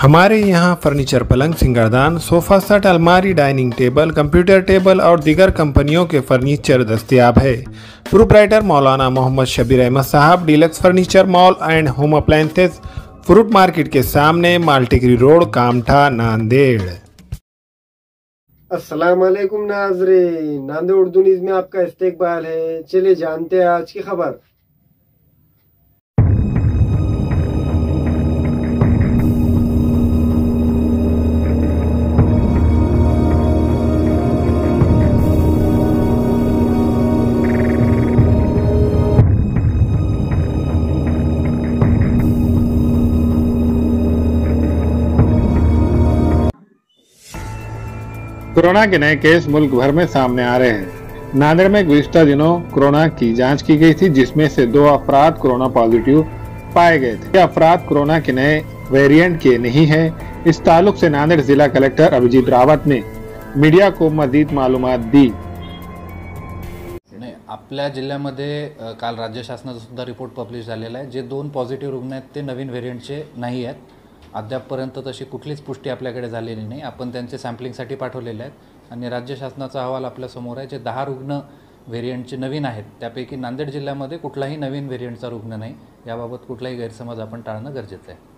हमारे यहाँ फर्नीचर, पलंग, सिंगारदान, सोफा सेट, अलमारी, डाइनिंग टेबल, कंप्यूटर टेबल और दीगर कंपनियों के फर्नीचर दस्तयाब है। प्रोप्राइटर मौलाना मोहम्मद शबीर अहमद साहब, deluxe furniture mall and home appliances, fruit market के सामने, माल्टिकरी रोड, कामठा, नांदेड़। अस्सलाम वालेकुम नाज़रीन, नांदेड़ उर्दू न्यूज़ में आपका इस्तकबाल है। चलिए जानते हैं आज की खबर। कोरोना के नए केस मुल्क भर में सामने आ रहे हैं। नांदेड़ में गुज़िश्ता दिनों कोरोना की जांच की गई थी, जिसमें से 2 अफराद कोरोना पॉजिटिव पाए गए थे। ये अफराद कोरोना के नए वेरिएंट के नहीं है। इस ताल्लुक से नांदेड़ जिला कलेक्टर अभिजीत रावत ने मीडिया को मजीद मालूमात दी। आपल्या जिल्ह्यामध्ये काल राज्य शासनाचा सुद्धा रिपोर्ट पब्लिश झालेला आहे। जे 2 पॉझिटिव्ह रुग्ण आहेत ते नवीन व्हेरिएंटचे नाही आहेत। अद्यापपर्यंत तशी कुठलीच पुष्टी आपल्याकडे झालेली नाही। आपण त्यांचे सॅम्पलिंगसाठी पाठवलेले आहेत आणि राज्य शासनाचा अहवाल आपल्या समोर आहे। जे 10 रुग्ण व्हेरिएंटचे नवीन आहेत त्यापैकी नांदेड जिल्ह्यामध्ये कुठलाही नवीन व्हेरिएंटचा रुग्ण नाही। याबाबत कुठलाही गैरसमज आपण टाळणं गरजेचं आहे।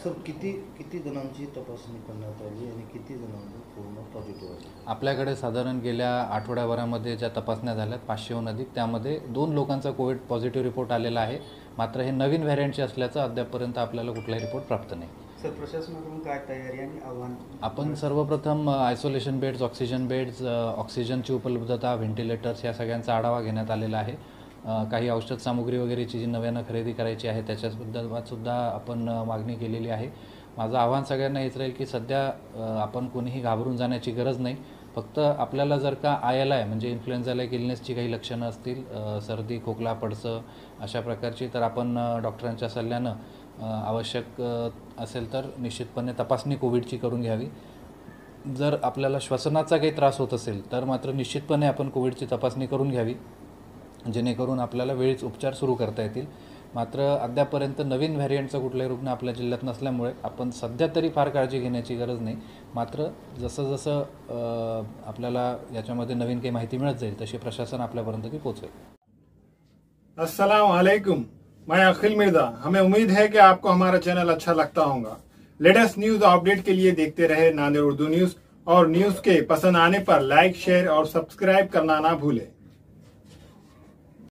सर किती जणांची तपासणी करण्यात आली आणि किती जणांना कोरोना पॉझिटिव्ह आहे? आपल्याकडे साधारण गेल्या आठवड्याभरामध्ये ज्या तपासण्या झाल्यात 500हून अधिक, त्यामध्ये 2 लोकांचा कोविड पॉझिटिव्ह रिपोर्ट आलेला आहे। मात्र हे नवीन व्हेरिएंटचे असल्याचं अद्यापपर्यंत आपल्याला कुठलाही रिपोर्ट प्राप्त नाही। सर, प्रशासनाकडून काय तयारी आणि आव्हान? आपण सर्वप्रथम आयसोलेशन बेड्स, ऑक्सिजन बेड्स, ऑक्सिजनची उपलब्धता, व्हेंटिलेटर्स या सगळ्यांचा आढावा घेण्यात आलेला आहे। काही औषध सामुग्री वगैरेची जी नव्यानं खरेदी करायची आहे त्याच्याबद्दल सुद्धा आपण मागणी केलेली आहे। माझं आव्हान सगळ्यांना हेच राहील की सध्या आपण कोणीही घाबरून जाण्याची गरज नाही। फक्त आपल्याला जर का ILI म्हणजे इन्फ्लुएन्झा लाईक इलनेसची काही लक्षणं असतील, सर्दी, खोकला, पडसं अशा प्रकारची, तर आपण डॉक्टरांच्या सल्ल्यानं आवश्यक असेल तर निश्चितपणे तपासणी कोविडची करून घ्यावी। जर आपल्याला श्वसनाचा काही त्रास होत असेल तर मात्र निश्चितपणे आपण कोविडची तपासणी करून घ्यावी, जेणेकरून आपल्याला वेळीच उपचार सुरू करता येतील। मात्र अद्यापपर्यंत नवीन व्हेरिएंटचा कुठलाही रुग्ण आपल्या जिल्ह्यात नसल्यामुळे आपण सध्या तरी फार काळजी घेण्याची गरज नाही। मात्र जसं आपल्याला याच्यामध्ये नवीन काही माहिती मिळत जाईल तशी प्रशासन आपल्यापर्यंत ती पोहोचेल। अस्सलाम वालेकुम, मैं अखिल मिर्जा। हमें उम्मीद है कि आपको हमारा चैनल अच्छा लगता होगा। लेटेस्ट न्यूज अपडेट के लिए देखते रहे नांदेड़ उर्दू न्यूज, और न्यूज के पसंद आने पर लाइक, शेयर और सब्सक्राइब करना ना भूलें।